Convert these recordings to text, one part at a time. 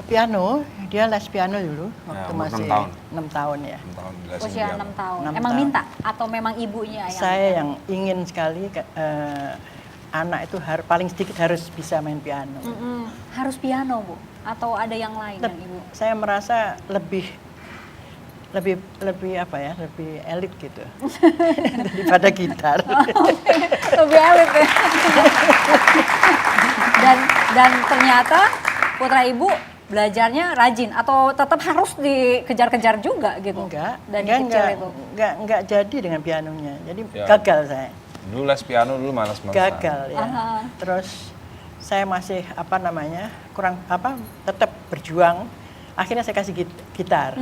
Piano, dia les piano dulu waktu umur masih 6 tahun. 6 tahun ya. 6 tahun dilesin Usia piano. 6 tahun. 6 Emang tahun. minta atau memang ibunya yang? Saya yang ingin sekali anak itu paling sedikit harus bisa main piano. Harus piano, Bu? Atau ada yang lain yang Ibu? Saya merasa lebih apa ya, lebih elit gitu daripada gitar. Lebih elit ya. dan ternyata putra Ibu belajarnya rajin atau tetap harus dikejar-kejar juga gitu? Enggak, Dan kecil itu? enggak jadi dengan pianonya. Jadi Ya. gagal saya. Dulu les piano dulu malas-malasan. Gagal ya. Terus saya masih kurang tetap berjuang. Akhirnya saya kasih gitar.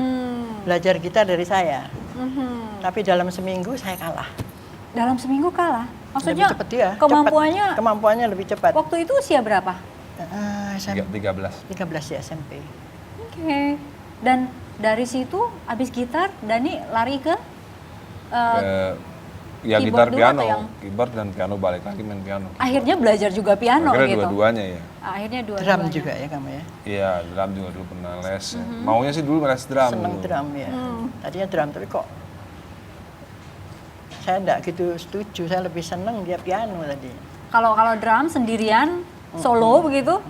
Belajar gitar dari saya. Tapi dalam seminggu saya kalah. Dalam seminggu kalah? Maksudnya lebih cepat dia. Kemampuannya lebih cepat. Waktu itu usia berapa? 13. 13 ya SMP. Oke. Dan dari situ abis gitar Dani lari ke Ya keyboard gitar dulu piano, atau yang? keyboard dan piano balik lagi main piano. akhirnya belajar juga piano Akhirnya gitu. dua-duanya ya. Akhirnya Drum dua-duanya. juga ya kamu ya. Iya, drum juga dulu pernah les. Ya. Maunya sih dulu les drum. Seneng dulu. drum ya. Tadinya drum tapi kok saya enggak gitu setuju. Saya lebih seneng dia piano tadi. Kalau drum sendirian solo begitu,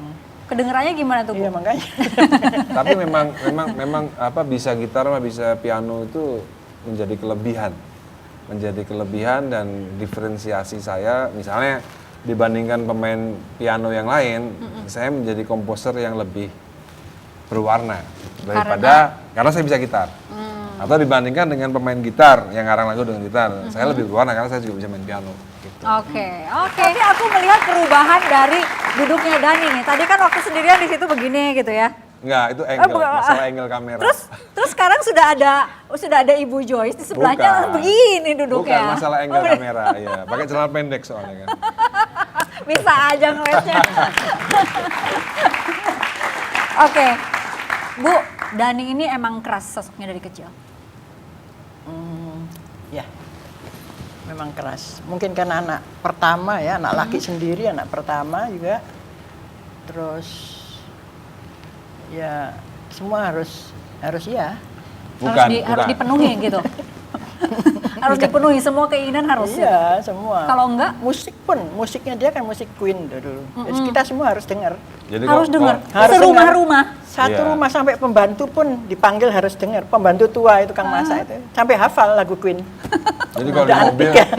kedengerannya gimana tuh, Bu? Iya makanya. Tapi memang apa bisa gitar sama bisa piano itu menjadi kelebihan dan diferensiasi saya. Misalnya dibandingkan pemain piano yang lain, saya menjadi komposer yang lebih berwarna daripada karena saya bisa gitar. Atau dibandingkan dengan pemain gitar yang ngarang lagu dengan gitar, saya lebih berwarna karena saya juga bisa main piano. Gitu. Oke. Ini aku melihat perubahan dari duduknya Dani nih. Tadi kan waktu sendirian di situ begini gitu ya. Enggak, itu angle, masalah angle kamera. Terus sekarang sudah ada Ibu Joyce di sebelahnya Bukan. begini duduknya. Bukan masalah angle kamera, ya. Pakai celana pendek soalnya kan. Bisa aja ngelesnya. Oke. Bu, Dani ini emang keras sosoknya dari kecil. Ya. Memang keras. Mungkin karena anak pertama ya, anak laki sendiri, anak pertama juga. Terus ya semua harus ya. Harus dipenuhi gitu. Harus dipenuhi semua keinginan harus. Iya, semua. Kalau enggak, musiknya dia kan musik Queen dulu. Jadi kita semua harus dengar. Jadi harus dengar. harus Serumah-rumah. Satu Iya. rumah sampai pembantu pun dipanggil harus dengar. Pembantu tua itu Kang Masa itu sampai hafal lagu Queen. Jadi kalau di Udah mobil, antik kan?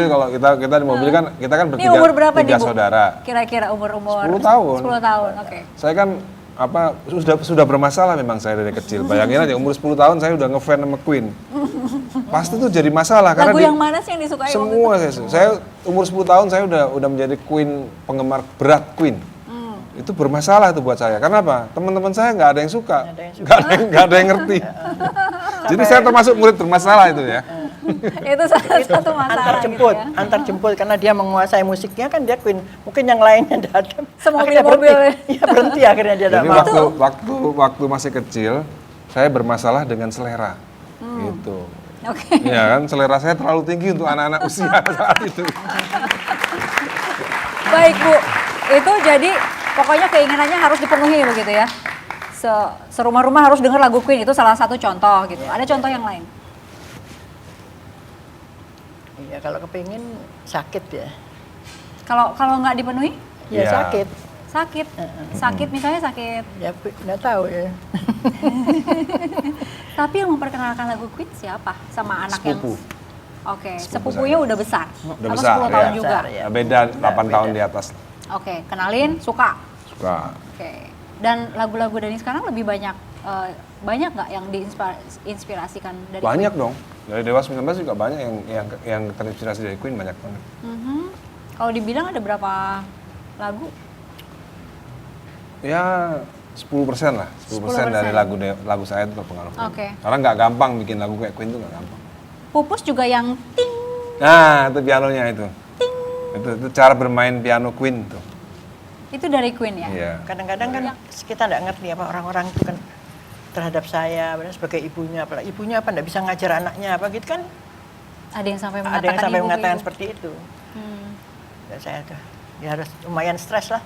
kalau kita di mobil kan kita kan Ini umur berapa nih, bertiga Bu? saudara. Kira-kira umur 10 tahun. 10 tahun, oke. Saya kan sudah bermasalah memang saya dari kecil. Bayangin aja umur 10 tahun saya udah ngefans sama Queen. Pasti tuh jadi masalah karena Lagu yang mana sih yang disukai? semua saya umur 10 tahun saya udah menjadi Queen, penggemar berat Queen. Itu bermasalah itu buat saya. Karena apa? Teman-teman saya nggak ada yang suka, nggak ada yang ngerti. Jadi saya termasuk murid bermasalah itu ya. Itu salah satu masalah antar jemput karena dia menguasai musiknya kan dia Queen. Mungkin yang lainnya datang. Semobil-mobil. Iya berhenti akhirnya dia Jadi tidak mau. waktu masih kecil saya bermasalah dengan selera. Gitu. Oke. Iya kan, selera saya terlalu tinggi untuk anak-anak usia saat itu. Baik, Bu. Itu jadi pokoknya keinginannya harus dipenuhi begitu ya. Serumah-rumah harus dengar lagu Queen, itu salah satu contoh gitu. Ada contoh yang lain? Iya kalau kepingin sakit ya. Kalau nggak dipenuhi? Ya Iya. sakit. Sakit misalnya sakit. Ya nggak tahu ya. Tapi yang memperkenalkan lagu Queen siapa? Sama anak Sepupu. yang Oke, Sepupu sepupunya saya. udah besar. Udah Apa besar, 10 tahun ya. juga. Besar, ya. Beda 8 tahun di atas. Oke, kenalin, suka. Suka. Oke. Dan lagu-lagu Dani sekarang lebih banyak nggak yang diinspirasikan dari Banyak dong. Dari Dewa 19 juga banyak yang terinspirasi dari Queen, banyak banget. Kalau dibilang ada berapa lagu? Ya 10% lah, 10% dari lagu saya itu terpengaruh. Oke. Karena nggak gampang bikin lagu kayak Queen itu nggak gampang. Pupus juga yang ting. Nah, itu pianonya itu. Itu cara bermain piano Queen tuh. Itu dari Queen ya? Iya. Kadang-kadang kan kita nggak ngerti apa orang-orang itu kan terhadap saya sebagai ibunya apa nggak bisa ngajar anaknya apa gitu kan. Ada yang sampai Ada yang sampai mengatakan ibu. seperti itu. Dan saya tuh ya harus lumayan stres lah.